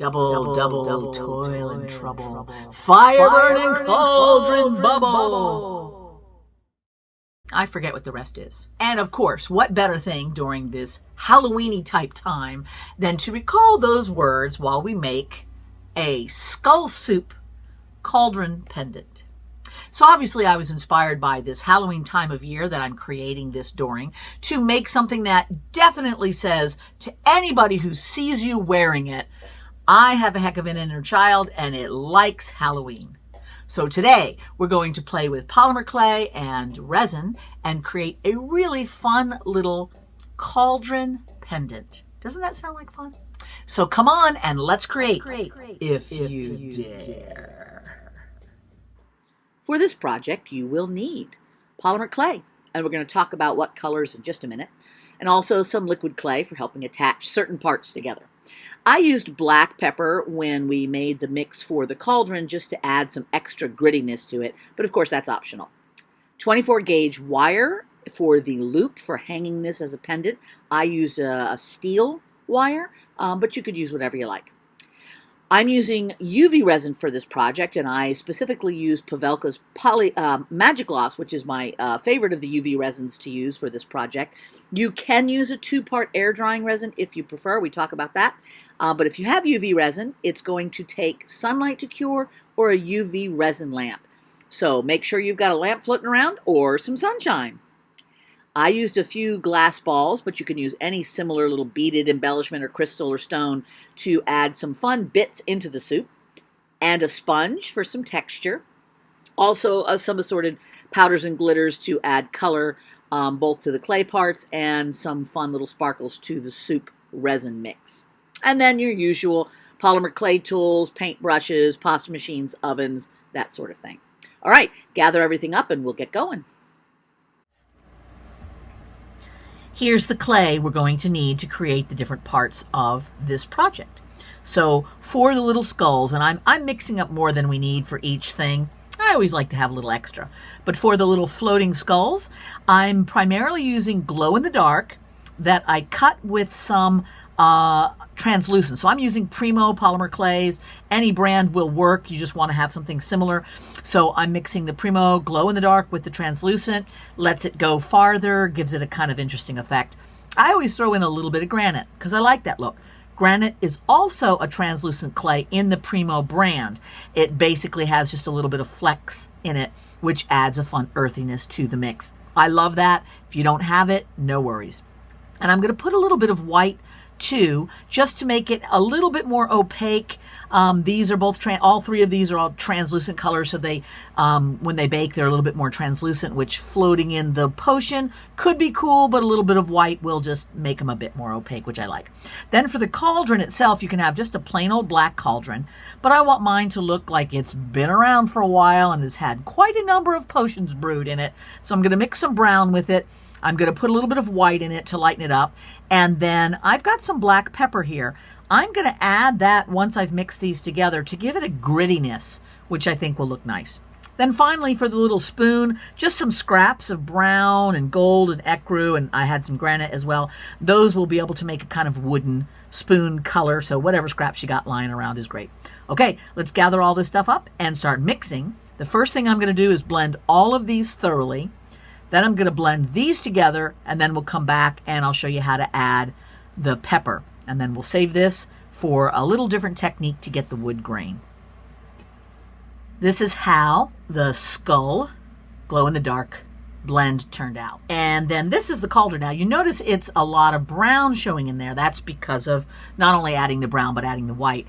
Double, toil and trouble. Fire burning cauldron bubble. I forget what the rest is. And of course, what better thing during this Halloweeny type time than to recall those words while we make a skull soup cauldron pendant. So obviously I was inspired by this Halloween time of year that I'm creating this during to make something that definitely says to anybody who sees you wearing it, I have a heck of an inner child and it likes Halloween. So today we're going to play with polymer clay and resin and create a really fun little cauldron pendant. Doesn't that sound like fun? So come on and let's create if you dare. For this project you will need polymer clay, and we're going to talk about what colors in just a minute, and also some liquid clay for helping attach certain parts together. I used black pepper when we made the mix for the cauldron just to add some extra grittiness to it, but of course that's optional. 24 gauge wire for the loop for hanging this as a pendant. I used a steel wire, but you could use whatever you like. I'm using UV resin for this project, and I specifically use Pavelka's Magic Gloss, which is my favorite of the UV resins to use for this project. You can use a 2-part air drying resin if you prefer. We talk about that. But if you have UV resin, it's going to take sunlight to cure or a UV resin lamp. So make sure you've got a lamp floating around or some sunshine. I used a few glass balls, but you can use any similar little beaded embellishment or crystal or stone to add some fun bits into the soup, and a sponge for some texture. Also some assorted powders and glitters to add color both to the clay parts and some fun little sparkles to the soup resin mix. And then your usual polymer clay tools, paint brushes, pasta machines, ovens, that sort of thing. All right, gather everything up and we'll get going. Here's the clay we're going to need to create the different parts of this project. So for the little skulls, and I'm mixing up more than we need for each thing. I always like to have a little extra. But for the little floating skulls, I'm primarily using glow-in-the-dark that I cut with some translucent. So I'm using Primo polymer clays. Any brand will work. You just want to have something similar. So I'm mixing the Primo glow in the dark with the translucent, lets it go farther, gives it a kind of interesting effect. I always throw in a little bit of granite because I like that look. Granite is also a translucent clay in the Primo brand. It basically has just a little bit of flecks in it, which adds a fun earthiness to the mix. I love that. If you don't have it, no worries. And I'm going to put a little bit of white too, just to make it a little bit more opaque. These are both, all three of these are all translucent colors, so they, when they bake, they're a little bit more translucent, which floating in the potion could be cool, but a little bit of white will just make them a bit more opaque, which I like. Then for the cauldron itself, you can have just a plain old black cauldron, but I want mine to look like it's been around for a while and has had quite a number of potions brewed in it. So I'm going to mix some brown with it. I'm going to put a little bit of white in it to lighten it up. And then I've got some black pepper here. I'm going to add that once I've mixed these together to give it a grittiness, which I think will look nice. Then finally for the little spoon, just some scraps of brown and gold and ecru, and I had some granite as well. Those will be able to make a kind of wooden spoon color, so whatever scraps you got lying around is great. Okay, let's gather all this stuff up and start mixing. The first thing I'm going to do is blend all of these thoroughly. Then I'm going to blend these together, and then we'll come back and I'll show you how to add the pepper. And then we'll save this for a little different technique to get the wood grain. This is how the skull glow-in-the-dark blend turned out. And then this is the cauldron. Now you notice it's a lot of brown showing in there. That's because of not only adding the brown, but adding the white.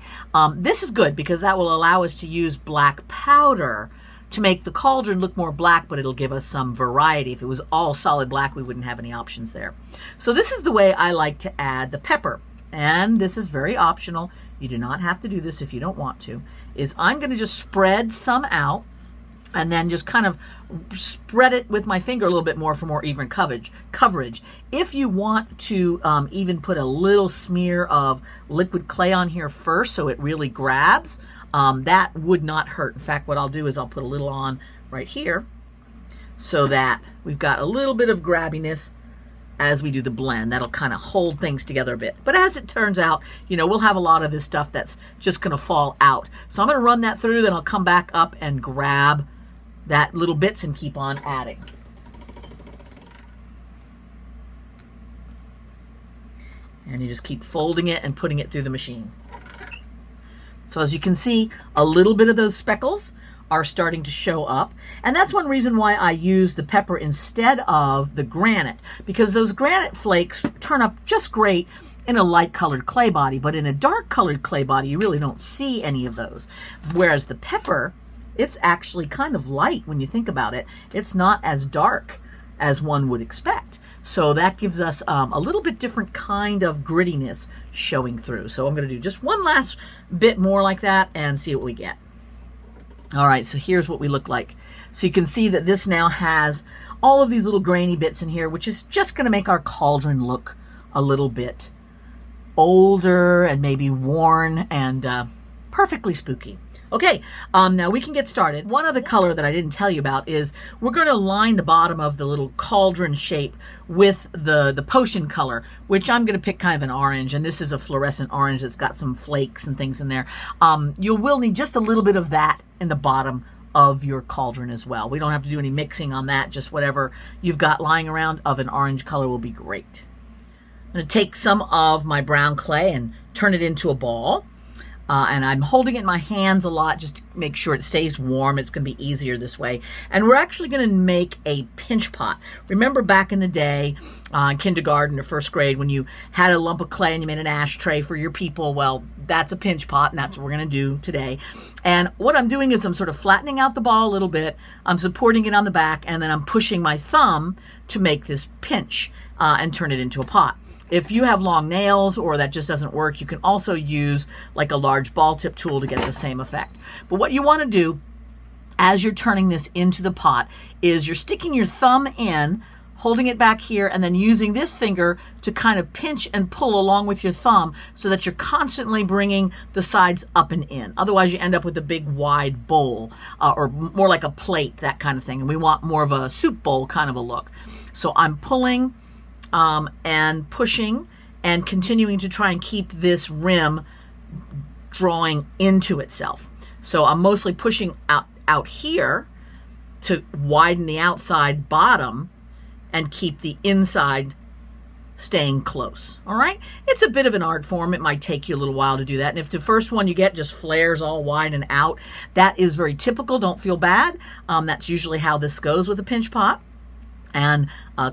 This is good because that will allow us to use black powder to make the cauldron look more black, but it'll give us some variety. If it was all solid black, we wouldn't have any options there. So this is the way I like to add the pepper. And this is very optional. You do not have to do this if you don't want to. Is I'm going to just spread some out and then just kind of spread it with my finger a little bit more for more even coverage. If you want to even put a little smear of liquid clay on here first so it really grabs, that would not hurt. In fact, what I'll do is I'll put a little on right here so that we've got a little bit of grabbiness as we do the blend. That'll kind of hold things together a bit. But as it turns out, you know, we'll have a lot of this stuff that's just going to fall out. So I'm going to run that through, then I'll come back up and grab that little bits and keep on adding. And you just keep folding it and putting it through the machine. So as you can see, a little bit of those speckles are starting to show up. And that's one reason why I use the pepper instead of the granite, because those granite flakes turn up just great in a light colored clay body, but in a dark colored clay body, you really don't see any of those. Whereas the pepper, it's actually kind of light when you think about it. It's not as dark as one would expect. So that gives us a little bit different kind of grittiness showing through. So I'm going to do just one last bit more like that and see what we get. All right, so here's what we look like. So you can see that this now has all of these little grainy bits in here, which is just going to make our cauldron look a little bit older and maybe worn and perfectly spooky. Okay, now we can get started. One other color that I didn't tell you about is we're going to line the bottom of the little cauldron shape with the potion color, which I'm going to pick kind of an orange, and this is a fluorescent orange that's got some flakes and things in there. You will need just a little bit of that in the bottom of your cauldron as well. We don't have to do any mixing on that, just whatever you've got lying around of an orange color will be great. I'm going to take some of my brown clay and turn it into a ball. And I'm holding it in my hands a lot just to make sure it stays warm. It's going to be easier this way. And we're actually going to make a pinch pot. Remember back in the day, in kindergarten or first grade, when you had a lump of clay and you made an ashtray for your people? Well, that's a pinch pot, and that's what we're going to do today. And what I'm doing is I'm sort of flattening out the ball a little bit. I'm supporting it on the back, and then I'm pushing my thumb to make this pinch and turn it into a pot. If you have long nails or that just doesn't work, you can also use like a large ball tip tool to get the same effect. But what you want to do as you're turning this into the pot is you're sticking your thumb in, holding it back here, and then using this finger to kind of pinch and pull along with your thumb so that you're constantly bringing the sides up and in. Otherwise, you end up with a big wide bowl or more like a plate, that kind of thing. And we want more of a soup bowl kind of a look. So I'm pulling and pushing and continuing to try and keep this rim drawing into itself. So I'm mostly pushing out here to widen the outside bottom and keep the inside staying close. All right, it's a bit of an art form. It might take you a little while to do that. And if the first one you get just flares all wide and out, that is very typical. Don't feel bad. That's usually how this goes with a pinch pot. And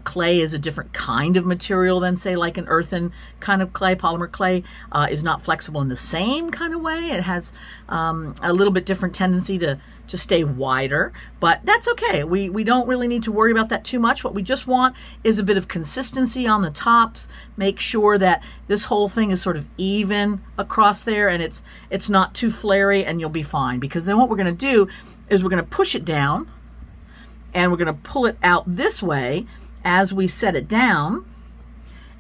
clay is a different kind of material than, say, like an earthen kind of clay. Polymer clay is not flexible in the same kind of way. It has a little bit different tendency to stay wider, but that's okay. We don't really need to worry about that too much. What we just want is a bit of consistency on the tops. Make sure that this whole thing is sort of even across there and it's not too flary, and you'll be fine. Because then what we're going to do is we're going to push it down, and we're going to pull it out this way as we set it down,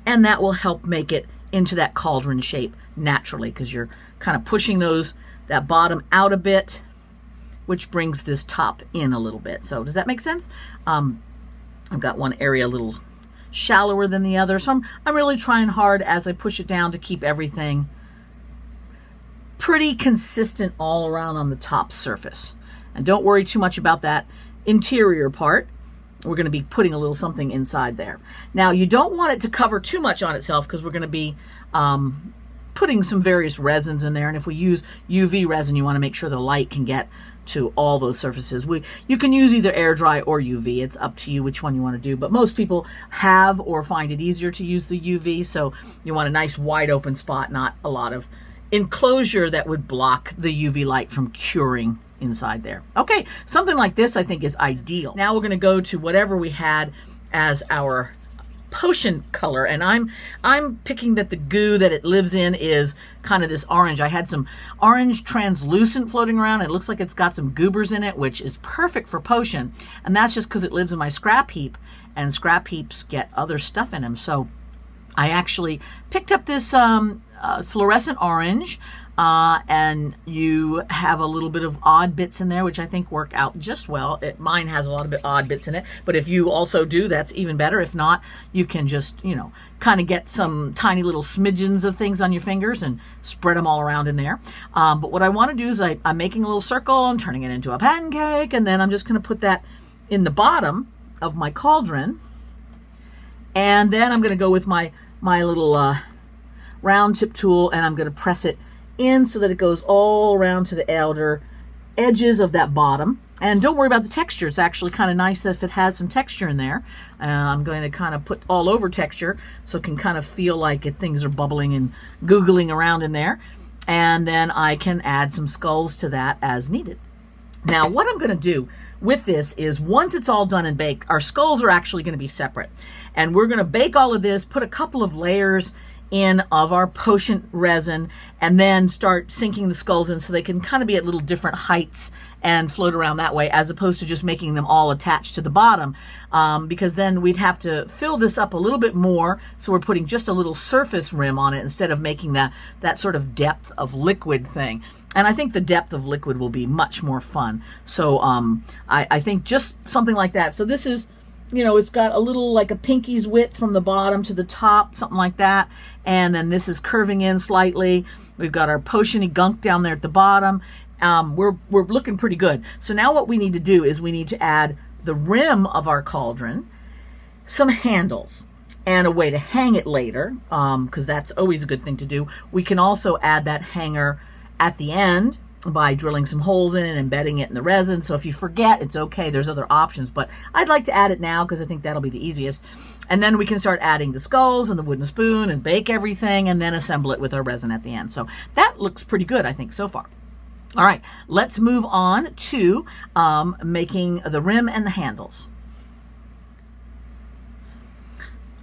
and that will help make it into that cauldron shape naturally, because you're kind of pushing that bottom out a bit, which brings this top in a little bit. So does that make sense? I've got one area a little shallower than the other, so I'm really trying hard as I push it down to keep everything pretty consistent all around on the top surface. And don't worry too much about that interior part. We're going to be putting a little something inside there. Now, you don't want it to cover too much on itself, because we're going to be putting some various resins in there. And if we use UV resin, you want to make sure the light can get to all those surfaces. You can use either air dry or UV. It's up to you which one you want to do. But most people have or find it easier to use the UV. So you want a nice wide open spot, not a lot of enclosure that would block the UV light from curing inside there. Okay, something like this I think is ideal. Now we're going to go to whatever we had as our potion color, and I'm picking that the goo that it lives in is kind of this orange. I had some orange translucent floating around. It looks like it's got some goobers in it, which is perfect for potion, and that's just because it lives in my scrap heap, and scrap heaps get other stuff in them. So I actually picked up this fluorescent orange, and you have a little bit of odd bits in there, which I think work out just well. Mine has a lot of odd bits in it, but if you also do, that's even better. If not, you can just, kind of get some tiny little smidgens of things on your fingers and spread them all around in there. But what I want to do is I'm making a little circle, I'm turning it into a pancake, and then I'm just going to put that in the bottom of my cauldron. And then I'm going to go with my little round tip tool, and I'm going to press it in so that it goes all around to the outer edges of that bottom. And don't worry about the texture. It's actually kind of nice if it has some texture in there. I'm going to kind of put all over texture so it can kind of feel like things are bubbling and googling around in there. And then I can add some skulls to that as needed. Now, what I'm going to do with this is, once it's all done and baked, our skulls are actually going to be separate. And we're going to bake all of this, put a couple of layers in of our potion resin, and then start sinking the skulls in so they can kind of be at little different heights and float around that way, as opposed to just making them all attached to the bottom, because then we'd have to fill this up a little bit more, so we're putting just a little surface rim on it instead of making that sort of depth of liquid thing. And I think the depth of liquid will be much more fun. So I think just something like that. So this is, it's got a little like a pinky's width from the bottom to the top, something like that. And then this is curving in slightly. We've got our potion-y gunk down there at the bottom. We're looking pretty good. So now what we need to do is we need to add the rim of our cauldron, some handles, and a way to hang it later, because that's always a good thing to do. We can also add that hanger at the end by drilling some holes in it and embedding it in the resin. So if you forget, it's okay. There's other options, but I'd like to add it now because I think that'll be the easiest. And then we can start adding the skulls and the wooden spoon and bake everything and then assemble it with our resin at the end. So that looks pretty good, I think, so far. All right, let's move on to making the rim and the handles.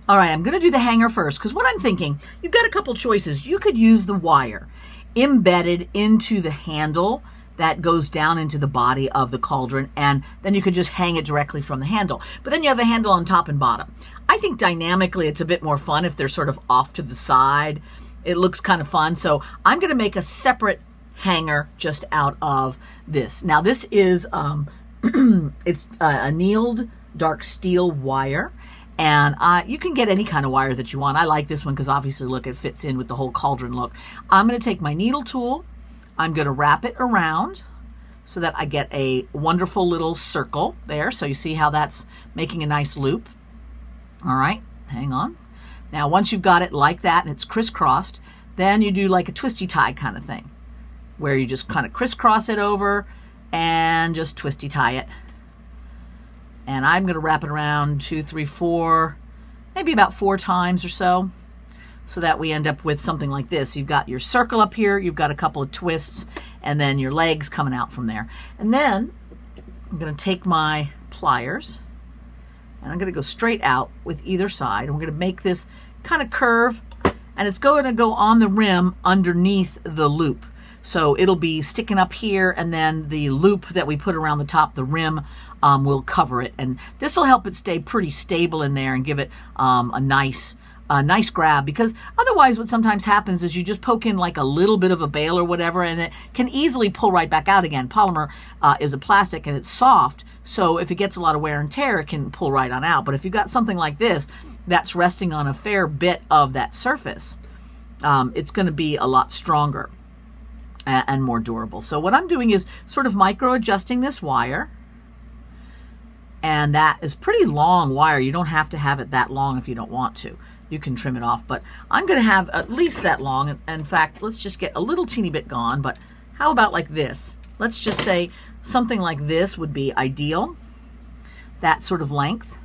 All right, I'm going to do the hanger first, because what I'm thinking, you've got a couple choices. You could use the wire embedded into the handle that goes down into the body of the cauldron, and then you could just hang it directly from the handle. But then you have a handle on top and bottom. I think dynamically it's a bit more fun if they're sort of off to the side. It looks kind of fun. So I'm going to make a separate hanger just out of this. Now this is it's a annealed dark steel wire, and you can get any kind of wire that you want. I like this one because obviously, look, it fits in with the whole cauldron look. I'm going to take my needle tool. I'm going to wrap it around so that I get a wonderful little circle there. So you see how that's making a nice loop. All right, hang on. Now once you've got it like that and it's crisscrossed, then you do like a twisty tie kind of thing, where you just kind of crisscross it over and just twisty tie it. And I'm going to wrap it around 2, 3, 4, maybe about 4 times or so that we end up with something like this. You've got your circle up here, you've got a couple of twists, and then your legs coming out from there. And then I'm going to take my pliers, and I'm going to go straight out with either side. And we're going to make this kind of curve, and it's going to go on the rim underneath the loop. So it'll be sticking up here, and then the loop that we put around the top, the rim, will cover it. And this will help it stay pretty stable in there and give it a nice grab, because otherwise what sometimes happens is you just poke in like a little bit of a bail or whatever, and it can easily pull right back out again. Polymer is a plastic and it's soft, so if it gets a lot of wear and tear, it can pull right on out. But if you've got something like this that's resting on a fair bit of that surface, it's going to be a lot stronger and more durable. So what I'm doing is sort of micro adjusting this wire. And that is pretty long wire. You don't have to have it that long if you don't want to. You can trim it off, but I'm going to have at least that long. And in fact, let's just get a little teeny bit gone, but how about like this? Let's just say something like this would be ideal, that sort of length.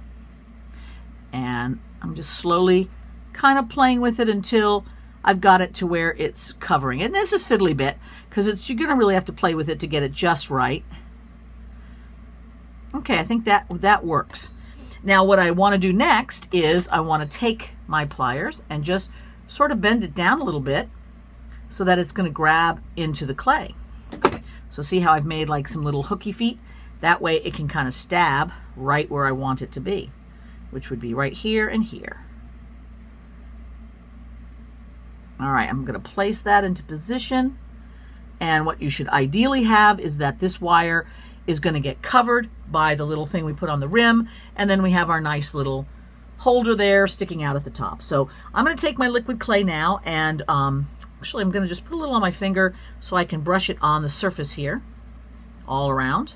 And I'm just slowly kind of playing with it until I've got it to where it's covering. And this is fiddly bit, because you're going to really have to play with it to get it just right. Okay, I think that works. Now what I want to do next is I want to take my pliers and just sort of bend it down a little bit so that it's going to grab into the clay. So see how I've made like some little hooky feet? That way it can kind of stab right where I want it to be, which would be right here and here. All right, I'm going to place that into position. And what you should ideally have is that this wire is going to get covered by the little thing we put on the rim, and then we have our nice little holder there sticking out at the top. So I'm going to take my liquid clay now, and actually I'm going to just put a little on my finger so I can brush it on the surface here all around.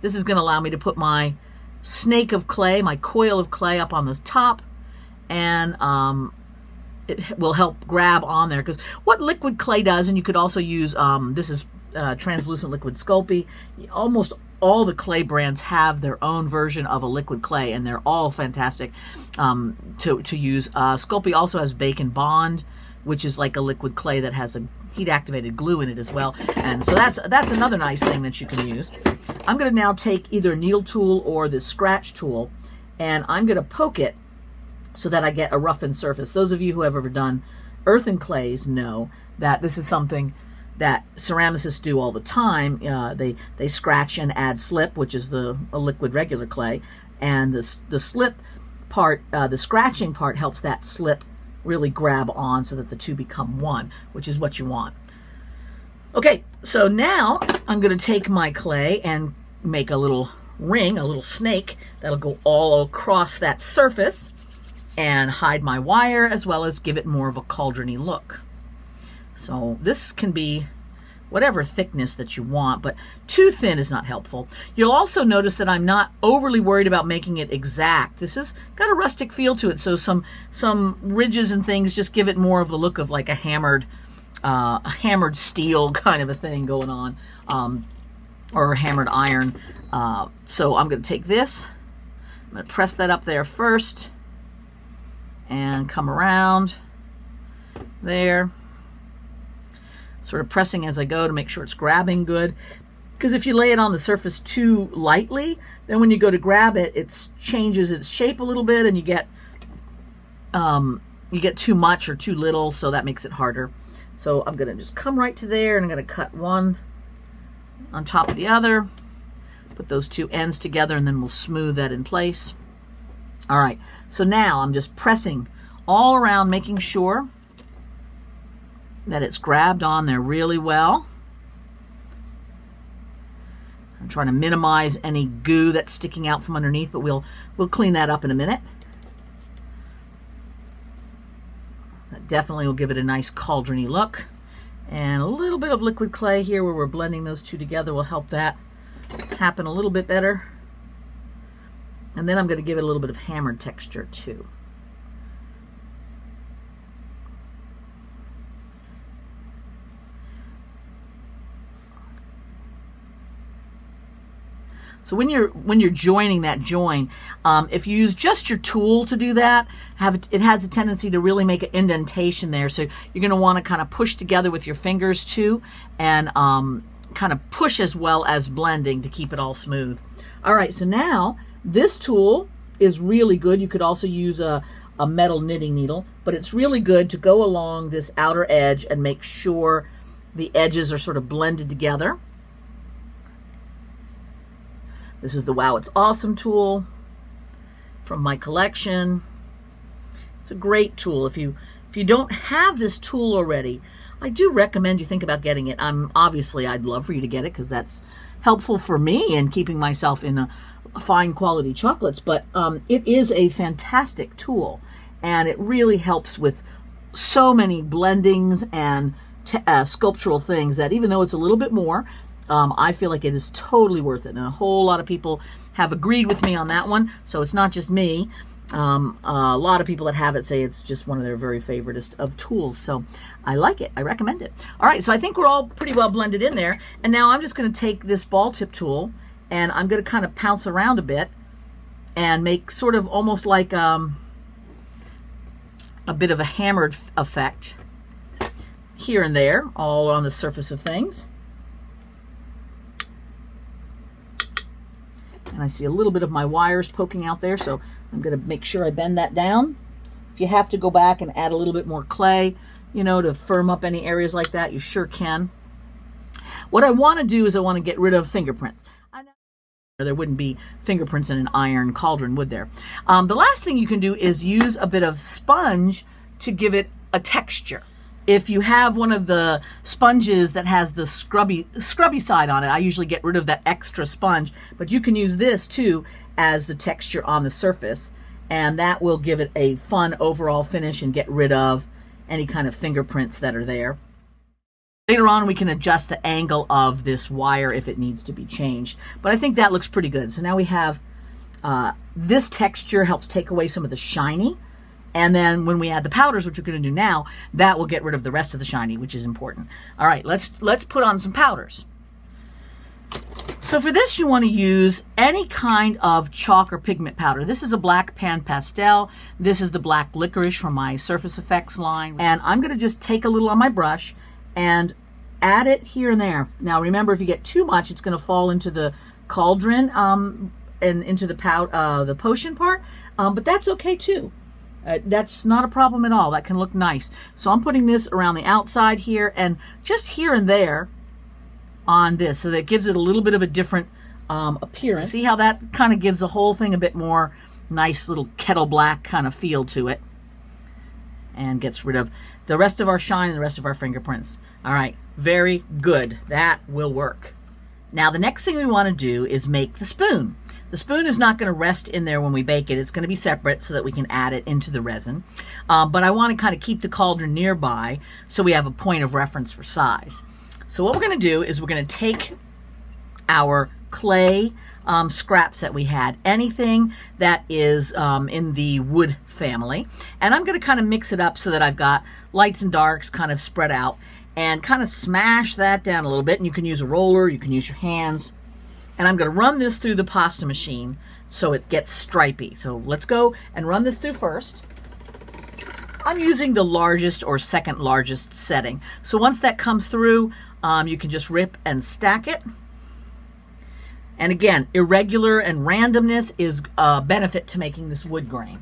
This is going to allow me to put my snake of clay, my coil of clay, up on the top, and it will help grab on there, because what liquid clay does, and you could also use, this is translucent liquid Sculpey. Almost all the clay brands have their own version of a liquid clay, and they're all fantastic to use. Sculpey also has Bake and Bond, which is like a liquid clay that has a heat-activated glue in it as well. And so that's another nice thing that you can use. I'm going to now take either a needle tool or this scratch tool, and I'm going to poke it so that I get a roughened surface. Those of you who have ever done earthen clays know that this is something that ceramicists do all the time. They scratch and add slip, which is a liquid regular clay, and the slip part, the scratching part, helps that slip really grab on so that the two become one, which is what you want. Okay, so now I'm going to take my clay and make a little ring, a little snake that'll go all across that surface and hide my wire, as well as give it more of a cauldron-y look. So this can be whatever thickness that you want, but too thin is not helpful. You'll also notice that I'm not overly worried about making it exact. This has got a rustic feel to it, so some ridges and things just give it more of the look of like a hammered steel kind of a thing going on, or a hammered iron. So I'm going to take this, I'm going to press that up there first, and come around there, sort of pressing as I go to make sure it's grabbing good. Because if you lay it on the surface too lightly, then when you go to grab it, it changes its shape a little bit, and you get too much or too little, so that makes it harder. So I'm going to just come right to there, and I'm going to cut one on top of the other, put those two ends together, and then we'll smooth that in place. All right, so now I'm just pressing all around, making sure that it's grabbed on there really well. I'm trying to minimize any goo that's sticking out from underneath, but we'll clean that up in a minute. That definitely will give it a nice cauldron-y look. And a little bit of liquid clay here where we're blending those two together will help that happen a little bit better. And then I'm going to give it a little bit of hammered texture too. So when you're joining that join, if you use just your tool to do that, it has a tendency to really make an indentation there. So you're going to want to kind of push together with your fingers too, and kind of push as well as blending to keep it all smooth. All right, so now this tool is really good. You could also use a metal knitting needle, but it's really good to go along this outer edge and make sure the edges are sort of blended together. This is the Wow It's Awesome tool from my collection. It's a great tool. If you don't have this tool already, I do recommend you think about getting it. Obviously I'd love for you to get it because that's helpful for me in keeping myself in a fine quality chocolates, but it is a fantastic tool, and it really helps with so many blendings and sculptural things that even though it's a little bit more, I feel like it is totally worth it. And a whole lot of people have agreed with me on that one, so it's not just me. A lot of people that have it say it's just one of their very favoriteest of tools, so I like it. I recommend it. All right, so I think we're all pretty well blended in there, and now I'm just going to take this ball tip tool and I'm going to kind of pounce around a bit and make sort of almost like a bit of a hammered effect here and there, all on the surface of things. And I see a little bit of my wires poking out there, so I'm going to make sure I bend that down. If you have to go back and add a little bit more clay, to firm up any areas like that, you sure can. What I want to do is I want to get rid of fingerprints. I know there wouldn't be fingerprints in an iron cauldron, would there? The last thing you can do is use a bit of sponge to give it a texture. If you have one of the sponges that has the scrubby side on it, I usually get rid of that extra sponge, but you can use this too as the texture on the surface, and that will give it a fun overall finish and get rid of any kind of fingerprints that are there. Later on, we can adjust the angle of this wire if it needs to be changed, but I think that looks pretty good. So now we have this texture helps take away some of the shiny, and then when we add the powders, which we're going to do now, that will get rid of the rest of the shiny, which is important. All right, let's put on some powders. So for this, you want to use any kind of chalk or pigment powder. This is a black pan pastel. This is the black licorice from my Surface Effects line. And I'm going to just take a little on my brush and add it here and there. Now remember, if you get too much, it's going to fall into the cauldron and into the potion part, but that's okay too. That's not a problem at all. That can look nice. So I'm putting this around the outside here and just here and there on this, so that gives it a little bit of a different appearance. So see how that kind of gives the whole thing a bit more nice little kettle black kind of feel to it, and gets rid of the rest of our shine and the rest of our fingerprints. All right, very good. That will work. Now the next thing we want to do is make the spoon. The spoon is not going to rest in there when we bake it. It's going to be separate so that we can add it into the resin. But I want to kind of keep the cauldron nearby so we have a point of reference for size. So what we're going to do is we're going to take our clay scraps that we had, anything that is in the wood family, and I'm going to kind of mix it up so that I've got lights and darks kind of spread out, and kind of smash that down a little bit. And you can use a roller, you can use your hands, and I'm going to run this through the pasta machine so it gets stripy. So let's go and run this through first. I'm using the largest or second largest setting. So once that comes through, you can just rip and stack it. And again, irregular and randomness is a benefit to making this wood grain.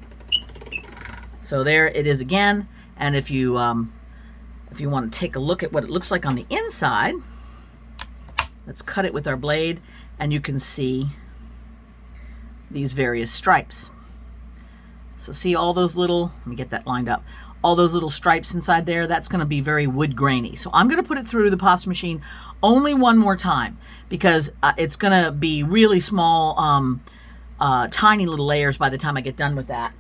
So there it is again. And if you want to take a look at what it looks like on the inside, let's cut it with our blade, and you can see these various stripes. So see all those little, let me get that lined up, all those little stripes inside there, that's going to be very wood grainy. So I'm going to put it through the pasta machine only one more time, because it's going to be really small, tiny little layers by the time I get done with that.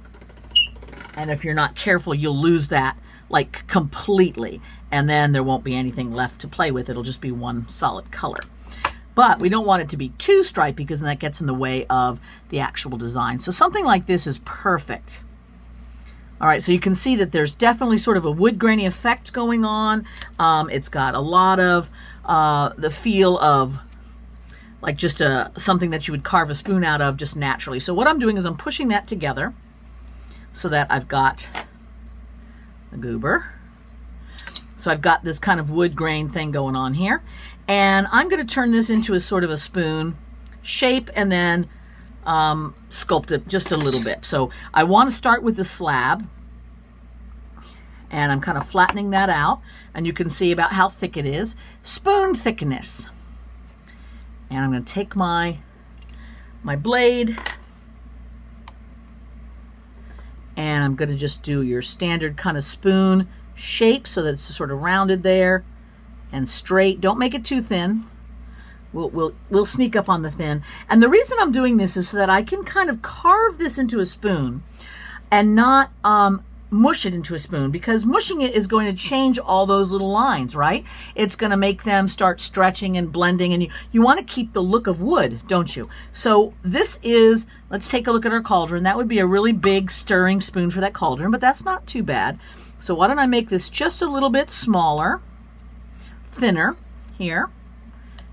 And if you're not careful, you'll lose that like completely, and then there won't be anything left to play with. It'll just be one solid color. But we don't want it to be too stripy, because then that gets in the way of the actual design. So something like this is perfect. All right, so you can see that there's definitely sort of a wood grainy effect going on. It's got a lot of the feel of like just something that you would carve a spoon out of just naturally. So what I'm doing is I'm pushing that together so that I've got the goober. So I've got this kind of wood grain thing going on here. And I'm going to turn this into a sort of a spoon shape and then sculpt it just a little bit. So I want to start with the slab, and I'm kind of flattening that out, and you can see about how thick it is. Spoon thickness. And I'm going to take my blade, and I'm going to just do your standard kind of spoon shape so that it's sort of rounded there and straight. Don't make it too thin. We'll sneak up on the thin. And the reason I'm doing this is so that I can kind of carve this into a spoon and not mush it into a spoon, because mushing it is going to change all those little lines, right? It's going to make them start stretching and blending, and you want to keep the look of wood, don't you? So this is, let's take a look at our cauldron. That would be a really big stirring spoon for that cauldron, but that's not too bad. So why don't I make this just a little bit smaller, thinner here.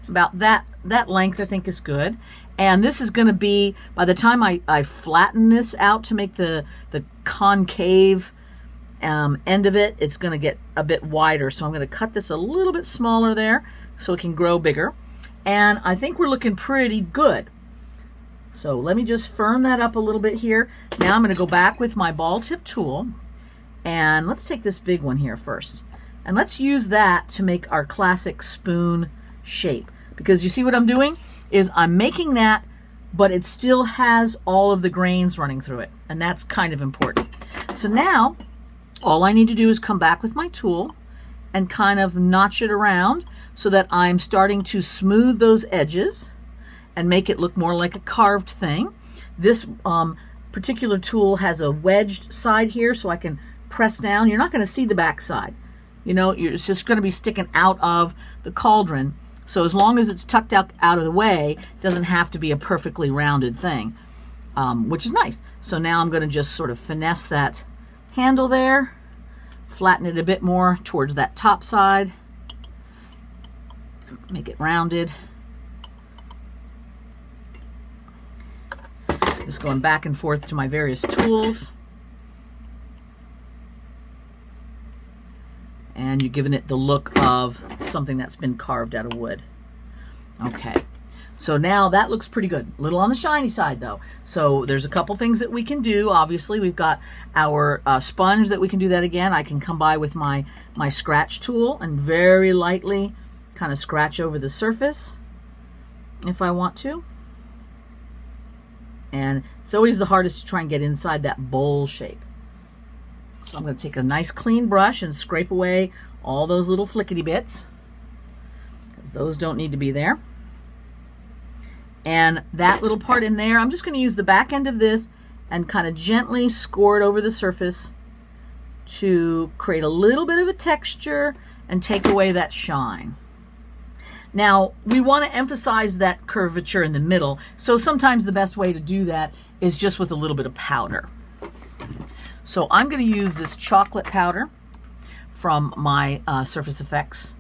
About that length I think is good. And this is going to be, by the time I flatten this out to make the concave end of it, it's going to get a bit wider. So I'm going to cut this a little bit smaller there so it can grow bigger. And I think we're looking pretty good. So let me just firm that up a little bit here. Now I'm going to go back with my ball tip tool, and let's take this big one here first. And let's use that to make our classic spoon shape. Because you see what I'm doing is I'm making that, but it still has all of the grains running through it. And that's kind of important. So now all I need to do is come back with my tool and kind of notch it around so that I'm starting to smooth those edges and make it look more like a carved thing. This particular tool has a wedged side here, so I can press down. You're not going to see the back side. You know, it's just going to be sticking out of the cauldron. So as long as it's tucked out of the way, it doesn't have to be a perfectly rounded thing, which is nice. So now I'm going to just sort of finesse that handle there, flatten it a bit more towards that top side, make it rounded. Just going back and forth to my various tools. And you're giving it the look of something that's been carved out of wood. Okay, so now that looks pretty good. A little on the shiny side though. So there's a couple things that we can do. Obviously we've got our sponge that we can do that again. I can come by with my scratch tool and very lightly kind of scratch over the surface if I want to. And it's always the hardest to try and get inside that bowl shape. So I'm going to take a nice clean brush and scrape away all those little flickety bits, because those don't need to be there. And that little part in there, I'm just going to use the back end of this and kind of gently score it over the surface to create a little bit of a texture and take away that shine. Now, we want to emphasize that curvature in the middle, so sometimes the best way to do that is just with a little bit of powder. So I'm going to use this chocolate powder from my Surface Effects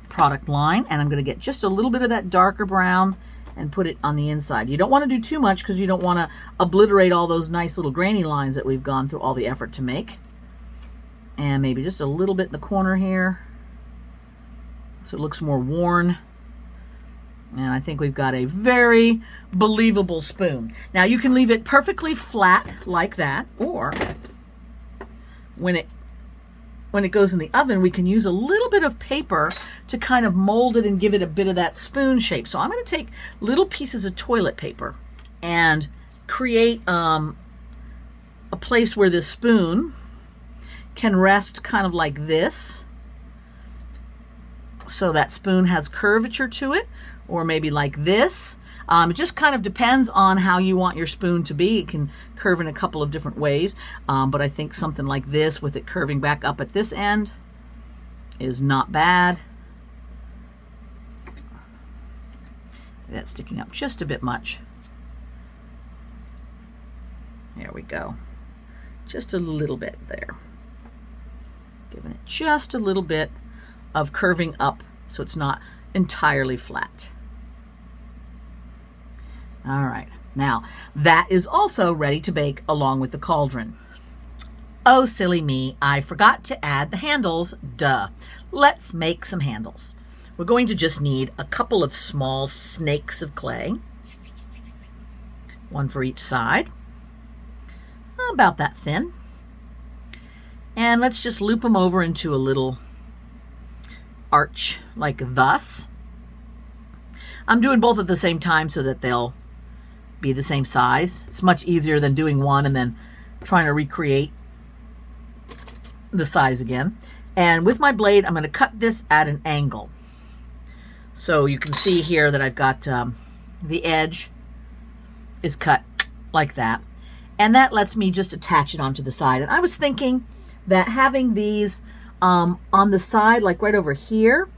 product line, and I'm going to get just a little bit of that darker brown and put it on the inside. You don't want to do too much because you don't want to obliterate all those nice little grainy lines that we've gone through all the effort to make. And maybe just a little bit in the corner here, so it looks more worn. And I think we've got a very believable spoon. Now you can leave it perfectly flat like that, or when it goes in the oven, we can use a little bit of paper to kind of mold it and give it a bit of that spoon shape. So I'm going to take little pieces of toilet paper and create a place where this spoon can rest kind of like this. So that spoon has curvature to it, or maybe like this. It just kind of depends on how you want your spoon to be. It can curve in a couple of different ways, but I think something like this with it curving back up at this end is not bad. That's sticking up just a bit much. There we go. Just a little bit there. Giving it just a little bit of curving up so it's not entirely flat. All right, now that is also ready to bake along with the cauldron. Oh, silly me, I forgot to add the handles, duh. Let's make some handles. We're going to just need a couple of small snakes of clay, one for each side, about that thin. And let's just loop them over into a little arch like thus. I'm doing both at the same time so that they'll be the same size. It's much easier than doing one and then trying to recreate the size again. And with my blade, I'm going to cut this at an angle. So you can see here that I've got the edge is cut like that. And that lets me just attach it onto the side. And I was thinking that having these on the side, like right over here,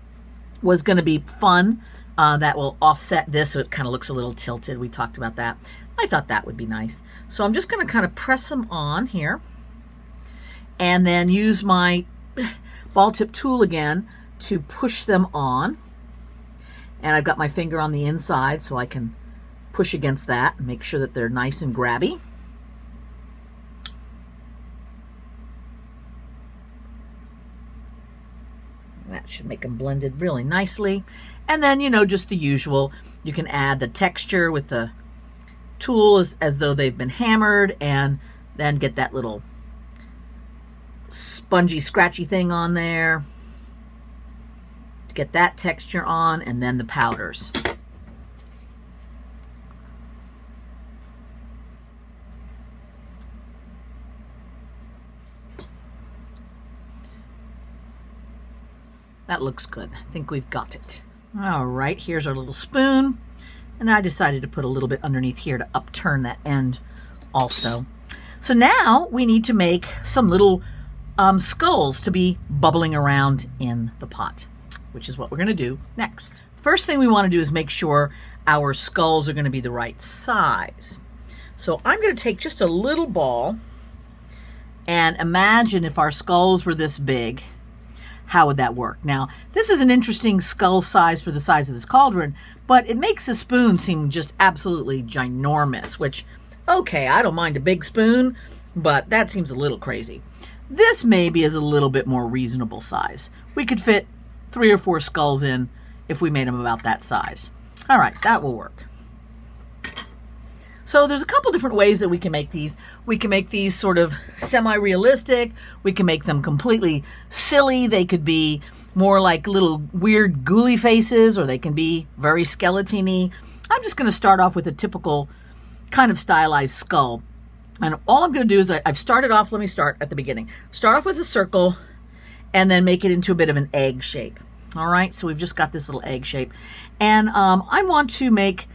was going to be fun. That will offset this so it kind of looks a little tilted. We talked about that. I thought that would be nice. So I'm just going to kind of press them on here and then use my ball tip tool again to push them on. And I've got my finger on the inside so I can push against that and make sure that they're nice and grabby. That should make them blended really nicely. And then, you know, just the usual. You can add the texture with the tool as though they've been hammered, and then get that little spongy, scratchy thing on there to get that texture on, and then the powders. That looks good. I think we've got it. All right, here's our little spoon. And I decided to put a little bit underneath here to upturn that end also. So now we need to make some little skulls to be bubbling around in the pot, which is what we're going to do next. First thing we want to do is make sure our skulls are going to be the right size. So I'm going to take just a little ball and imagine if our skulls were this big, how would that work? Now, this is an interesting skull size for the size of this cauldron, but it makes a spoon seem just absolutely ginormous, which, okay, I don't mind a big spoon, but that seems a little crazy. This maybe is a little bit more reasonable size. We could fit 3 or 4 skulls in if we made them about that size. All right, that will work. So there's a couple different ways that we can make these. We can make these sort of semi-realistic. We can make them completely silly. They could be more like little weird ghouly faces, or they can be very skeleton-y. I'm just going to start off with a typical kind of stylized skull. And all I'm going to do is I've started off, let me start at the beginning. Start off with a circle and then make it into a bit of an egg shape. All right, so we've just got this little egg shape. And I want to make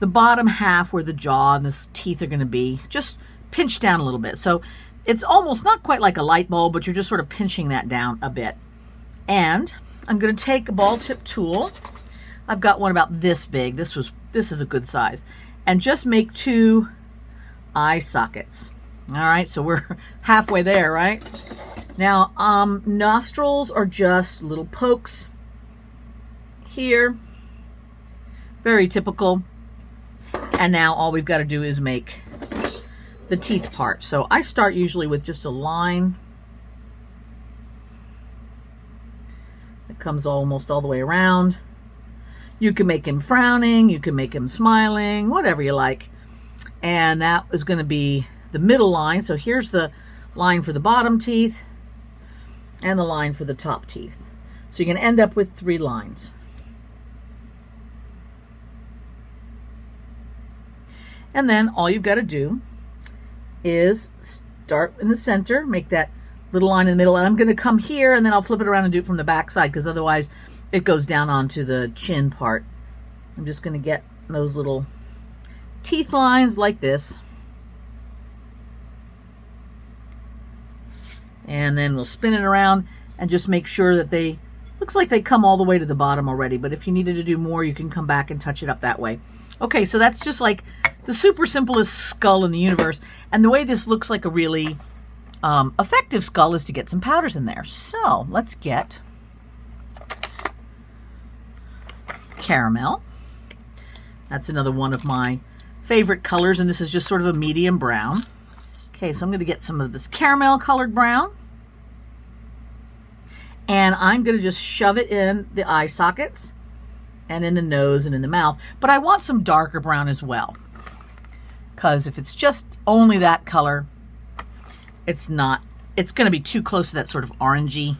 the bottom half where the jaw and the teeth are going to be just pinched down a little bit. So it's almost not quite like a light bulb, but you're just sort of pinching that down a bit. And I'm going to take a ball tip tool. I've got one about this big. This is a good size. And just make 2 eye sockets. All right, so we're halfway there, right? Now, nostrils are just little pokes here. Very typical. And now all we've got to do is make the teeth part. So I start usually with just a line that comes almost all the way around. You can make him frowning, you can make him smiling, whatever you like. And that is going to be the middle line. So here's the line for the bottom teeth and the line for the top teeth. So you're going to end up with 3 lines. And then all you've got to do is start in the center, make that little line in the middle, and I'm going to come here and then I'll flip it around and do it from the back side, because otherwise it goes down onto the chin part. I'm just going to get those little teeth lines like this. And then we'll spin it around and just make sure that they, looks like they come all the way to the bottom already, but if you needed to do more, you can come back and touch it up that way. Okay, so that's just like the super simplest skull in the universe. And the way this looks like a really effective skull is to get some powders in there. So let's get caramel. That's another one of my favorite colors, and this is just sort of a medium brown. Okay, so I'm going to get some of this caramel colored brown, and I'm going to just shove it in the eye sockets and in the nose and in the mouth. But I want some darker brown as well, because if it's just only that color, it's going to be too close to that sort of orangey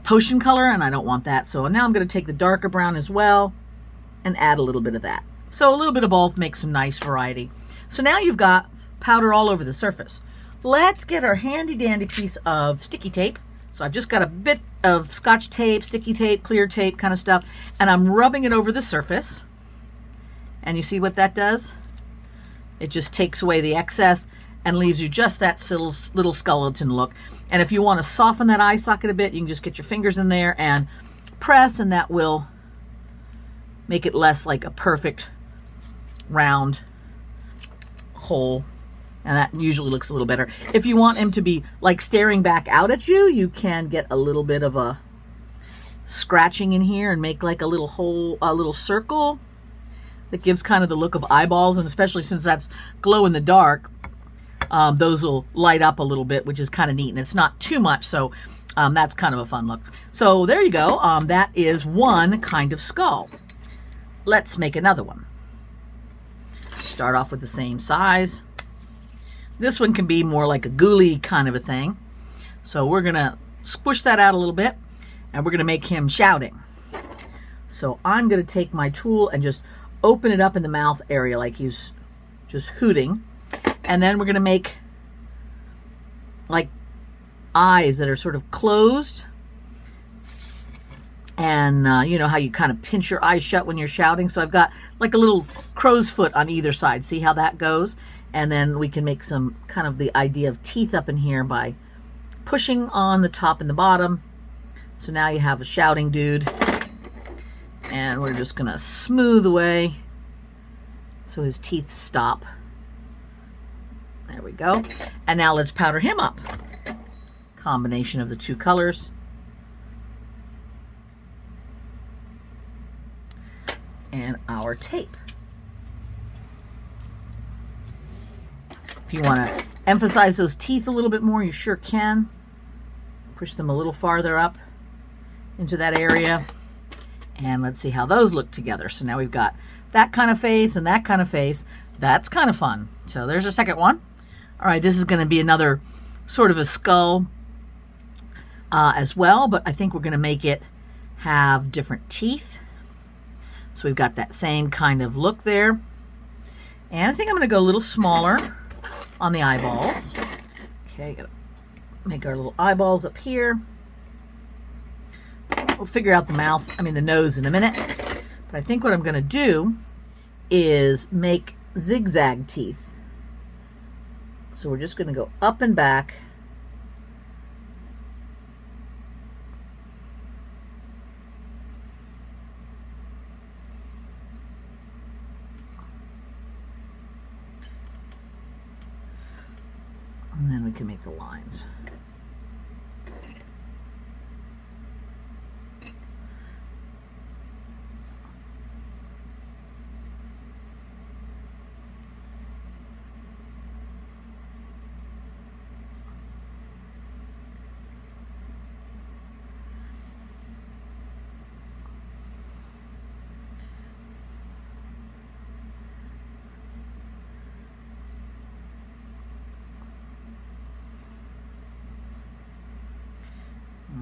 potion color, and I don't want that. So now I'm going to take the darker brown as well and add a little bit of that. So a little bit of both makes some nice variety. So now you've got powder all over the surface. Let's get our handy dandy piece of sticky tape. So I've just got a bit of Scotch tape, sticky tape, clear tape kind of stuff, and I'm rubbing it over the surface. And you see what that does? It just takes away the excess and leaves you just that little skeleton look. And if you want to soften that eye socket a bit, you can just get your fingers in there and press, and that will make it less like a perfect round hole. And that usually looks a little better. If you want him to be like staring back out at you, you can get a little bit of a scratching in here and make like a little hole, a little circle that gives kind of the look of eyeballs. And especially since that's glow in the dark, those will light up a little bit, which is kind of neat, and it's not too much, so that's kind of a fun look. So there you go. That is one kind of skull. Let's make another one. Start off with the same size. This one can be more like a ghouly kind of a thing. So we're going to squish that out a little bit, and we're going to make him shouting. So I'm going to take my tool and just open it up in the mouth area like he's just hooting. And then we're going to make like eyes that are sort of closed. And you know how you kind of pinch your eyes shut when you're shouting? So I've got like a little crow's foot on either side. See how that goes? And then we can make some kind of the idea of teeth up in here by pushing on the top and the bottom. So now you have a shouting dude. And we're just gonna smooth away so his teeth stop. There we go. And now let's powder him up. Combination of the two colors. And our tape. If you want to emphasize those teeth a little bit more, you sure can. Push them a little farther up into that area. And let's see how those look together. So now we've got that kind of face and that kind of face. That's kind of fun. So there's a second one. All right, this is going to be another sort of a skull as well, but I think we're going to make it have different teeth. So we've got that same kind of look there. And I think I'm going to go a little smaller on the eyeballs. Okay, gotta make our little eyeballs up here. We'll figure out the nose in a minute. But I think what I'm going to do is make zigzag teeth. So we're just going to go up and back. And then we can make the lines.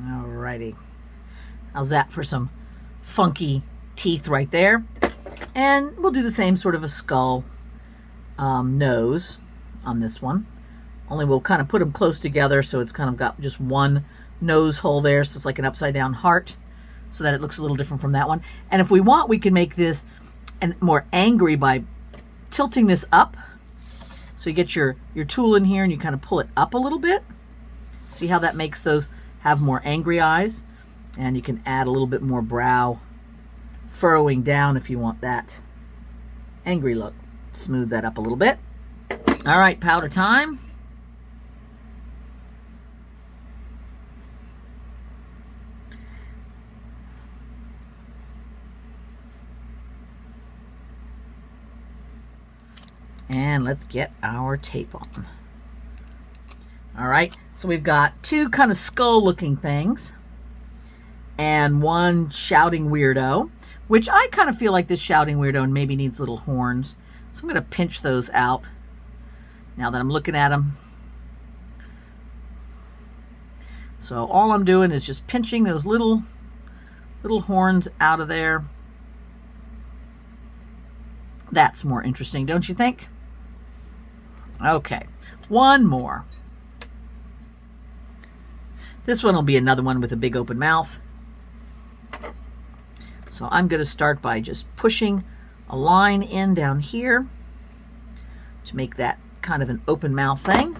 Alrighty. How's that for some funky teeth right there? And we'll do the same sort of a skull nose on this one. Only we'll kind of put them close together so it's kind of got just one nose hole there. So it's like an upside down heart so that it looks a little different from that one. And if we want, we can make this more angry by tilting this up. So you get your tool in here and you kind of pull it up a little bit. See how that makes those have more angry eyes? And you can add a little bit more brow furrowing down if you want that angry look. Smooth that up a little bit. All right, powder time. And let's get our tape on. All right, so we've got two kind of skull looking things and one shouting weirdo, which I kind of feel like this shouting weirdo maybe needs little horns. So I'm going to pinch those out now that I'm looking at them. So all I'm doing is just pinching those little horns out of there. That's more interesting, don't you think? Okay, one more. This one will be another one with a big open mouth. So I'm going to start by just pushing a line in down here to make that kind of an open mouth thing.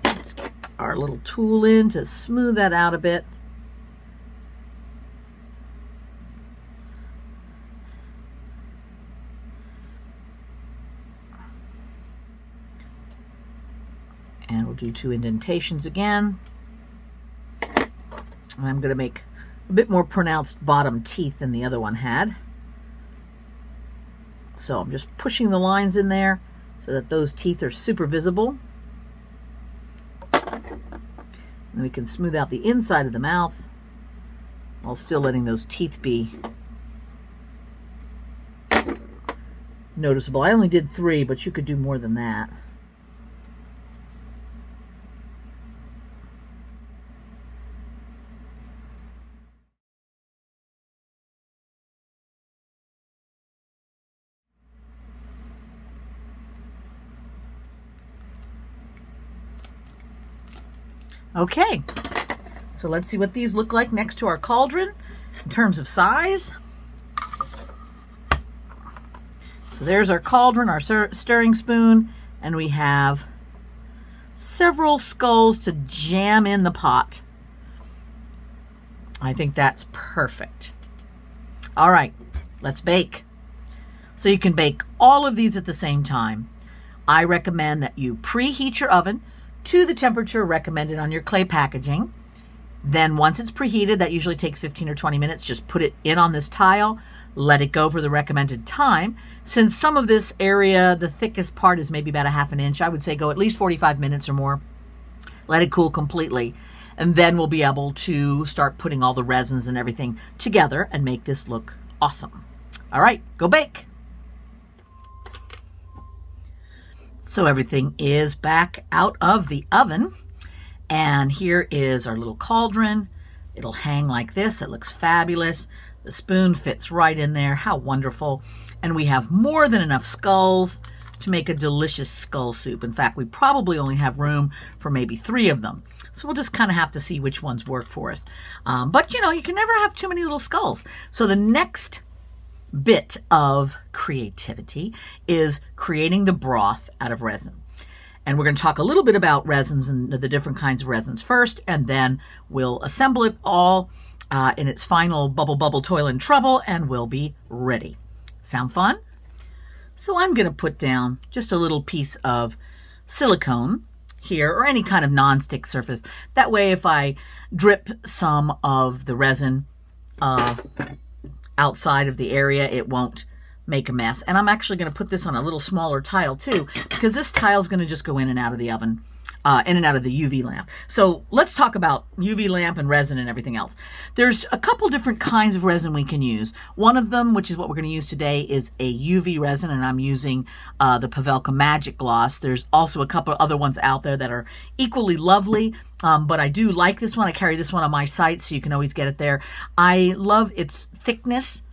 Let's get our little tool in to smooth that out a bit. And we'll do two indentations again. And I'm going to make a bit more pronounced bottom teeth than the other one had. So I'm just pushing the lines in there so that those teeth are super visible. And we can smooth out the inside of the mouth while still letting those teeth be noticeable. I only did 3, but you could do more than that. Okay, so let's see what these look like next to our cauldron in terms of size. So there's our cauldron, our stirring spoon, and we have several skulls to jam in the pot. I think that's perfect. All right, let's bake. So you can bake all of these at the same time. I recommend that you preheat your oven to the temperature recommended on your clay packaging. Then once it's preheated, that usually takes 15 or 20 minutes, just put it in on this tile, let it go for the recommended time. Since some of this area, the thickest part is maybe about a half an inch, I would say go at least 45 minutes or more. Let it cool completely. And then we'll be able to start putting all the resins and everything together and make this look awesome. All right, go bake. So everything is back out of the oven. And here is our little cauldron. It'll hang like this. It looks fabulous. The spoon fits right in there. How wonderful. And we have more than enough skulls to make a delicious skull soup. In fact, we probably only have room for maybe 3 of them. So we'll just kind of have to see which ones work for us. But you know, you can never have too many little skulls. So the next bit of creativity is creating the broth out of resin. And we're going to talk a little bit about resins and the different kinds of resins first, and then we'll assemble it all in its final bubble, toil, and trouble, and we'll be ready. Sound fun? So I'm going to put down just a little piece of silicone here, or any kind of non-stick surface. That way, if I drip some of the resin outside of the area, it won't make a mess. And I'm actually going to put this on a little smaller tile too, because this tile is going to just go in and out of the oven, in and out of the UV lamp. So let's talk about UV lamp and resin and everything else. There's a couple different kinds of resin we can use. One of them, which is what we're going to use today, is a UV resin, and I'm using the Pavelka Magic Gloss. There's also a couple other ones out there that are equally lovely, but I do like this one. I carry this one on my site, so you can always get it there. I love its thickness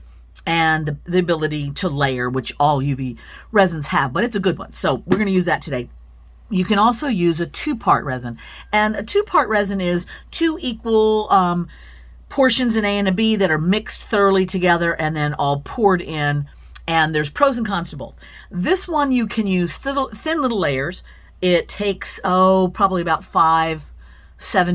and the ability to layer, which all UV resins have, but it's a good one. So we're going to use that today. You can also use a 2-part resin, and a 2-part resin is 2 equal portions, an A and a B, that are mixed thoroughly together and then all poured in, and there's pros and cons to both. This one you can use thin little layers. It takes, probably about 5-7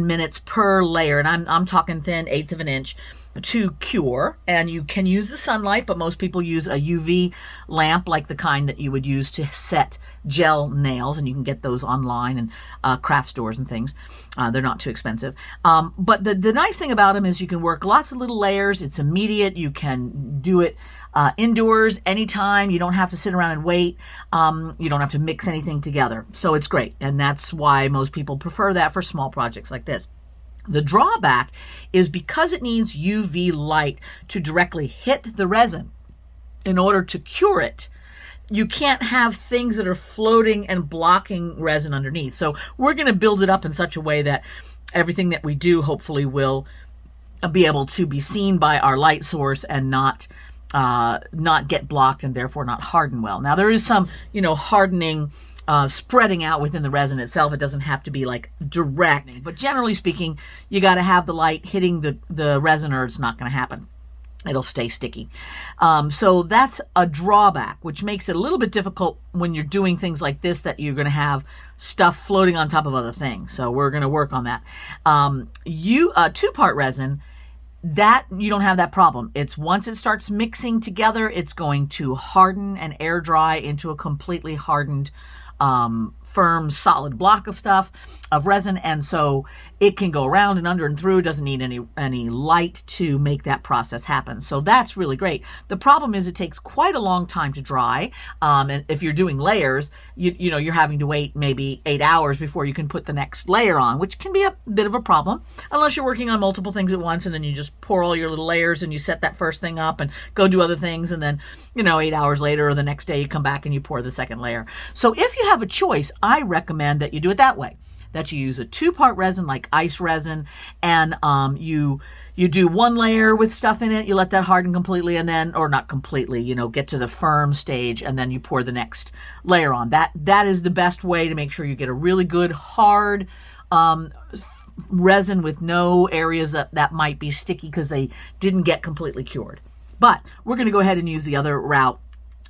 minutes per layer, and I'm talking thin, 1/8 of an inch, to cure. And you can use the sunlight, but most people use a UV lamp, like the kind that you would use to set gel nails, and you can get those online and craft stores and things. They're not too expensive. But the nice thing about them is you can work lots of little layers. It's immediate. You can do it indoors anytime. You don't have to sit around and wait. You don't have to mix anything together. So it's great, and that's why most people prefer that for small projects like this. The drawback is because it needs UV light to directly hit the resin in order to cure it, you can't have things that are floating and blocking resin underneath. So we're going to build it up in such a way that everything that we do hopefully will be able to be seen by our light source and not get blocked, and therefore not harden well. Now there is some, hardening spreading out within the resin itself. It doesn't have to be like direct, but generally speaking, you got to have the light hitting the resin, or it's not going to happen. It'll stay sticky. So that's a drawback, which makes it a little bit difficult when you're doing things like this, that you're going to have stuff floating on top of other things. So we're going to work on that. 2-part resin, that you don't have that problem. It's once it starts mixing together, it's going to harden and air dry into a completely hardened, firm, solid block of resin, and so it can go around and under and through. It doesn't need any light to make that process happen. So that's really great. The problem is it takes quite a long time to dry, and if you're doing layers, you're having to wait maybe 8 hours before you can put the next layer on, which can be a bit of a problem unless you're working on multiple things at once, and then you just pour all your little layers and you set that first thing up and go do other things, and then 8 hours later or the next day you come back and you pour the second layer. So if you have a choice, I recommend that you do it that way, that you use a 2-part resin like ice resin, and you do one layer with stuff in it, you let that harden completely, and then, or not completely, get to the firm stage, and then you pour the next layer on. That is the best way to make sure you get a really good hard resin with no areas that might be sticky because they didn't get completely cured. But we're going to go ahead and use the other route.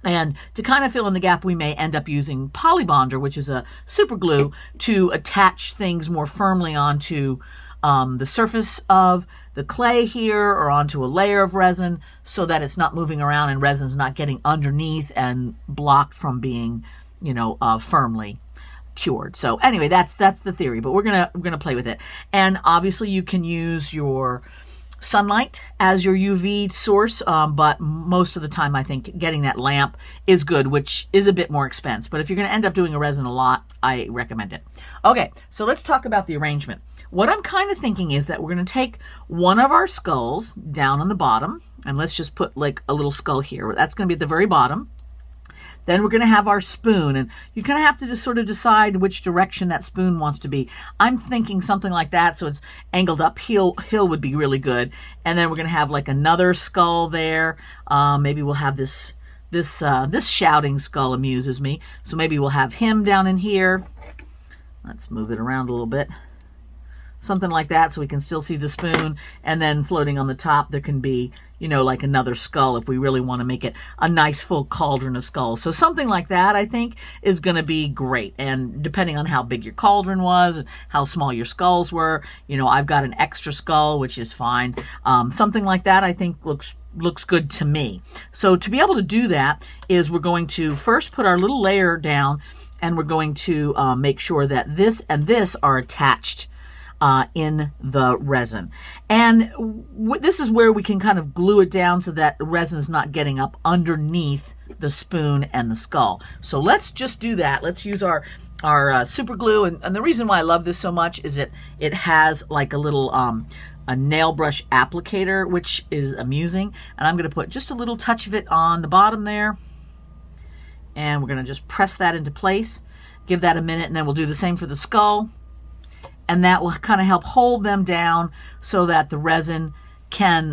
And to kind of fill in the gap, we may end up using Polybonder, which is a super glue, to attach things more firmly onto the surface of the clay here or onto a layer of resin so that it's not moving around and resin's not getting underneath and blocked from being, firmly cured. So anyway, that's the theory, but we're gonna play with it. And obviously you can use your sunlight as your UV source, but most of the time I think getting that lamp is good, which is a bit more expensive. But if you're going to end up doing a resin a lot, I recommend it. Okay, so let's talk about the arrangement. What I'm kind of thinking is that we're going to take one of our skulls down on the bottom, and let's just put like a little skull here. That's going to be at the very bottom. Then we're going to have our spoon, and you kind of have to just sort of decide which direction that spoon wants to be. I'm thinking something like that, so it's angled up. Hill would be really good. And then we're going to have like another skull there. Maybe we'll have this shouting skull amuses me. So maybe we'll have him down in here. Let's move it around a little bit. Something like that, so we can still see the spoon. And then floating on the top, there can be, like another skull if we really want to make it a nice full cauldron of skulls. So something like that, I think, is going to be great. And depending on how big your cauldron was and how small your skulls were, I've got an extra skull, which is fine. Something like that, I think, looks good to me. So to be able to do that is we're going to first put our little layer down, and we're going to make sure that this and this are attached in the resin. And this is where we can kind of glue it down so that the resin is not getting up underneath the spoon and the skull. So let's just do that. Let's use our super glue. And the reason why I love this so much is it has like a little a nail brush applicator, which is amusing. And I'm going to put just a little touch of it on the bottom there. And we're going to just press that into place. Give that a minute, and then we'll do the same for the skull. And that will kind of help hold them down so that the resin can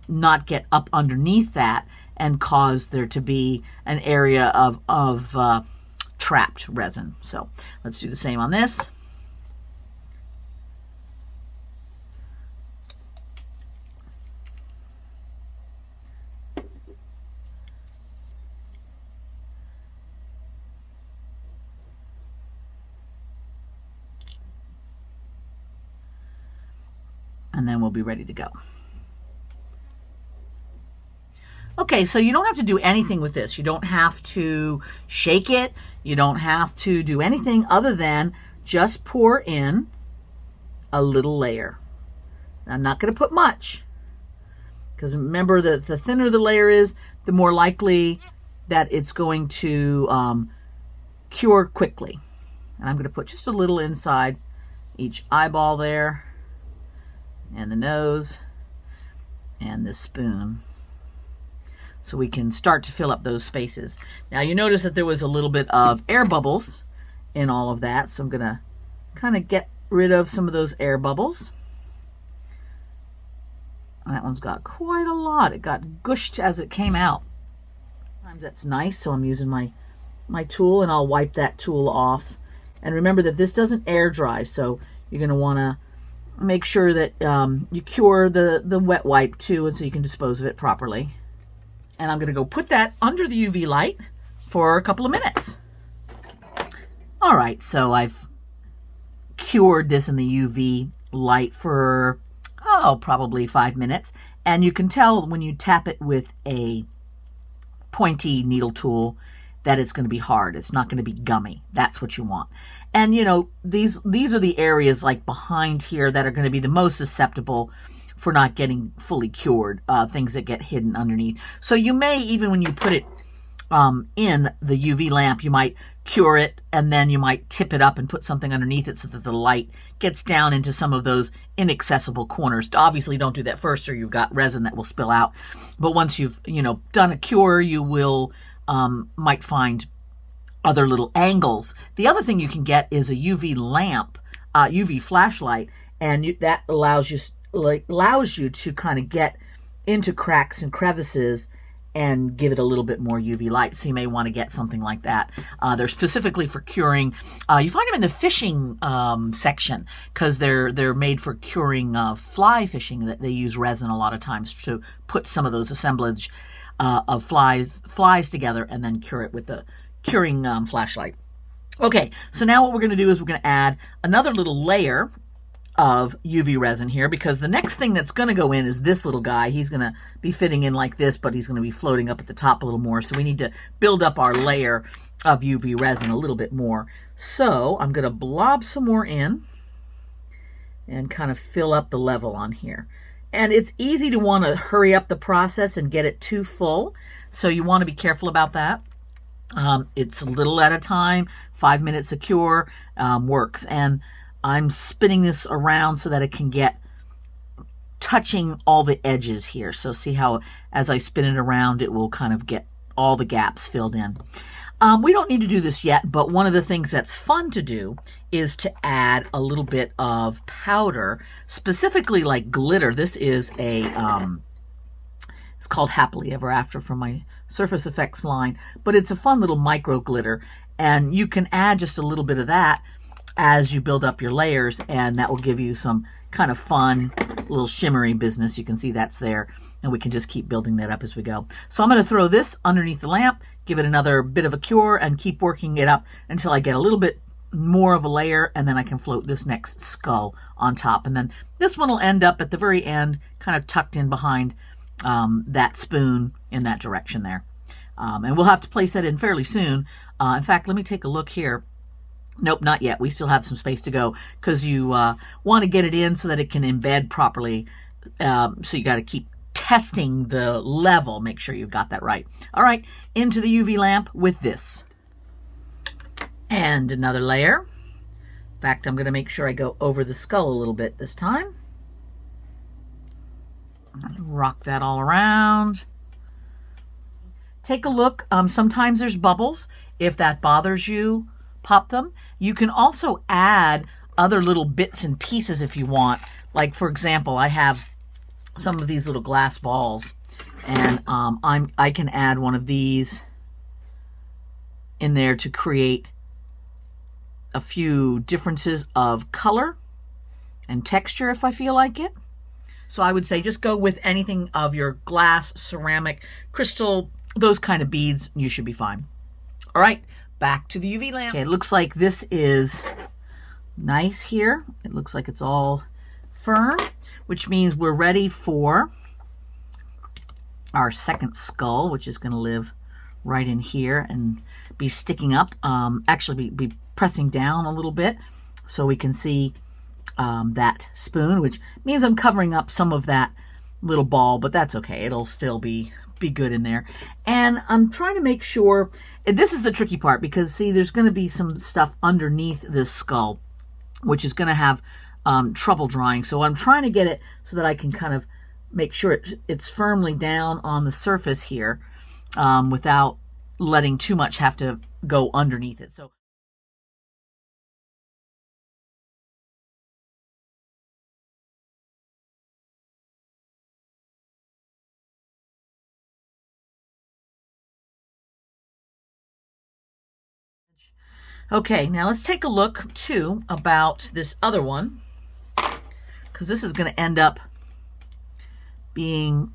not get up underneath that and cause there to be an area of trapped resin. So let's do the same on this. And then we'll be ready to go. Okay, so you don't have to do anything with this. You don't have to shake it. You don't have to do anything other than just pour in a little layer. Now, I'm not going to put much, because remember that the thinner the layer is, the more likely that it's going to cure quickly. And I'm going to put just a little inside each eyeball there, and the nose, and the spoon, so we can start to fill up those spaces. Now you notice that there was a little bit of air bubbles in all of that, so I'm gonna kind of get rid of some of those air bubbles. That one's got quite a lot. It got gushed as it came out. Sometimes that's nice, so I'm using my tool, and I'll wipe that tool off. And remember that this doesn't air dry, so you're gonna wanna make sure that you cure the wet wipe too, and so you can dispose of it properly. And I'm going to go put that under the UV light for a couple of minutes. All right, so I've cured this in the UV light for, probably 5 minutes. And you can tell when you tap it with a pointy needle tool that it's going to be hard. It's not going to be gummy. That's what you want. And these are the areas like behind here that are going to be the most susceptible for not getting fully cured, things that get hidden underneath. So you may, even when you put it in the UV lamp, you might cure it, and then you might tip it up and put something underneath it so that the light gets down into some of those inaccessible corners. Obviously, don't do that first, or you've got resin that will spill out. But once you've done a cure, you will might find other little angles. The other thing you can get is a UV lamp, UV flashlight, and that allows you to kind of get into cracks and crevices and give it a little bit more UV light. So you may want to get something like that. They're specifically for curing. You find them in the fishing section because they're made for curing fly fishing. That they use resin a lot of times to put some of those assemblage of flies together and then cure it with the curing flashlight. Okay, so now what we're going to do is we're going to add another little layer of UV resin here, because the next thing that's going to go in is this little guy. He's going to be fitting in like this, but he's going to be floating up at the top a little more. So we need to build up our layer of UV resin a little bit more. So I'm going to blob some more in and kind of fill up the level on here. And it's easy to want to hurry up the process and get it too full. So you want to be careful about that. It's a little at a time. 5 minutes a cure works. And I'm spinning this around so that it can get touching all the edges here. So see how as I spin it around, it will kind of get all the gaps filled in. We don't need to do this yet, but one of the things that's fun to do is to add a little bit of powder, specifically like glitter. This is a, it's called Happily Ever After from my Surface Effects line, but it's a fun little micro glitter, and you can add just a little bit of that as you build up your layers, and that will give you some kind of fun little shimmery business. You can see that's there, and we can just keep building that up as we go. So I'm going to throw this underneath the lamp, give it another bit of a cure, and keep working it up until I get a little bit more of a layer, and then I can float this next skull on top. And then this one will end up at the very end, kind of tucked in behind that spoon in that direction there. And we'll have to place that in fairly soon. In fact, let me take a look here. Nope, not yet. We still have some space to go because you want to get it in so that it can embed properly. So you got to keep testing the level. Make sure you've got that right. All right, into the UV lamp with this. And another layer. In fact, I'm going to make sure I go over the skull a little bit this time. Rock that all around. Take a look. Sometimes there's bubbles. If that bothers you, pop them. You can also add other little bits and pieces if you want. Like, for example, I have some of these little glass balls, and I can add one of these in there to create a few differences of color and texture if I feel like it. So I would say just go with anything of your glass, ceramic, crystal, those kind of beads. You should be fine. All right. Back to the UV lamp. Okay, it looks like this is nice here. It looks like it's all firm, which means we're ready for our second skull, which is going to live right in here and be sticking up. Actually, be pressing down a little bit so we can see that spoon, which means I'm covering up some of that little ball, but that's okay. It'll still be good in there. And I'm trying to make sure, and this is the tricky part, because see, there's going to be some stuff underneath this skull, which is going to have trouble drying. So I'm trying to get it so that I can kind of make sure it's firmly down on the surface here without letting too much have to go underneath it. So okay, now let's take a look too about this other one, because this is going to end up being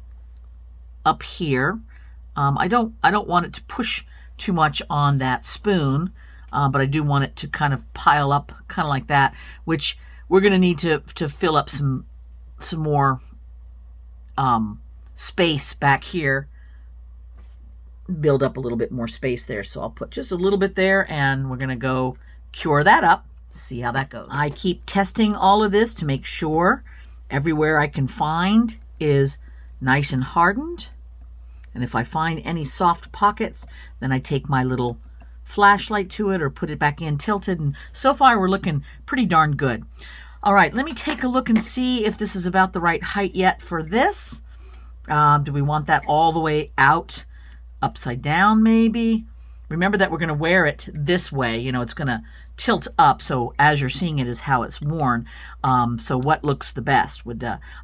up here. I don't want it to push too much on that spoon, but I do want it to kind of pile up kind of like that, which we're going to need to fill up some more space back here. Build up a little bit more space there. So I'll put just a little bit there, and we're going to go cure that up, see how that goes. I keep testing all of this to make sure everywhere I can find is nice and hardened. And if I find any soft pockets, then I take my little flashlight to it or put it back in tilted. And so far we're looking pretty darn good. All right, let me take a look and see if this is about the right height yet for this. Do we want that all the way out? Upside down maybe. Remember that we're going to wear it this way. You know, it's going to tilt up, so as you're seeing it is how it's worn. So what looks the best?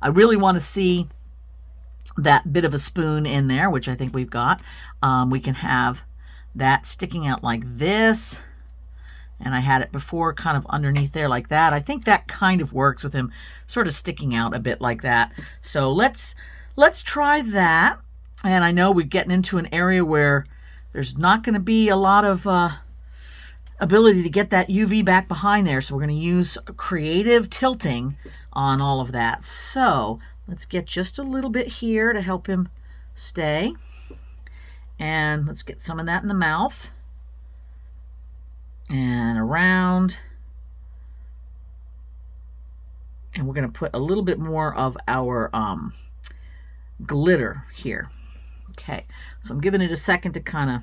I really want to see that bit of a spoon in there, which I think we've got. We can have that sticking out like this. And I had it before kind of underneath there like that. I think that kind of works with him sort of sticking out a bit like that. So let's try that. And I know we're getting into an area where there's not going to be a lot of ability to get that UV back behind there. So we're going to use creative tilting on all of that. So let's get just a little bit here to help him stay. And let's get some of that in the mouth. And around. And we're going to put a little bit more of our glitter here. Okay, so I'm giving it a second to kind of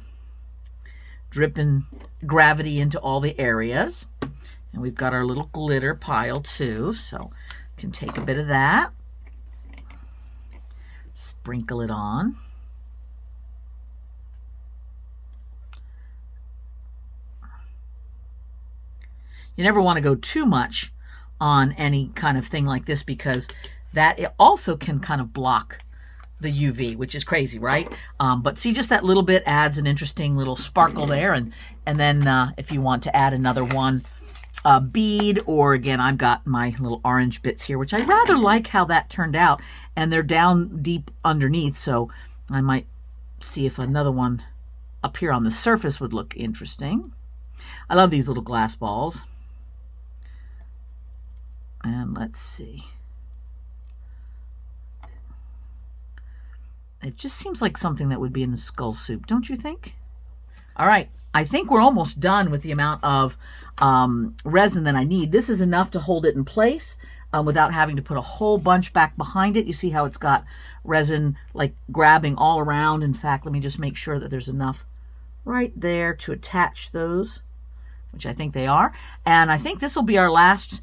drip in gravity into all the areas. And we've got our little glitter pile too, so we can take a bit of that, sprinkle it on. You never want to go too much on any kind of thing like this because that it also can kind of block the UV, which is crazy, right? But see, just that little bit adds an interesting little sparkle there. And then if you want to add another one, bead, or again, I've got my little orange bits here, which I rather like how that turned out. And they're down deep underneath, so I might see if another one up here on the surface would look interesting. I love these little glass balls. And let's see. It just seems like something that would be in the skull soup, don't you think? All right, I think we're almost done with the amount of resin that I need. This is enough to hold it in place without having to put a whole bunch back behind it. You see how it's got resin like grabbing all around. In fact, let me just make sure that there's enough right there to attach those, which I think they are. And I think this will be our last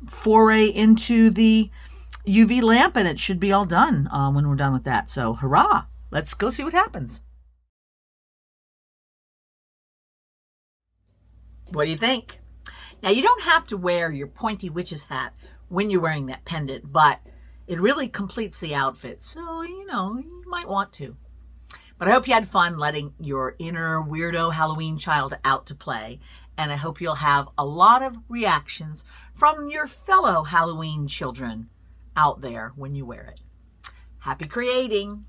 foray into the UV lamp, and it should be all done when we're done with that. So hurrah, let's go see what happens. What do you think? Now, you don't have to wear your pointy witch's hat when you're wearing that pendant, but it really completes the outfit. So, you know, you might want to. But I hope you had fun letting your inner weirdo Halloween child out to play. And I hope you'll have a lot of reactions from your fellow Halloween children out there when you wear it. Happy creating!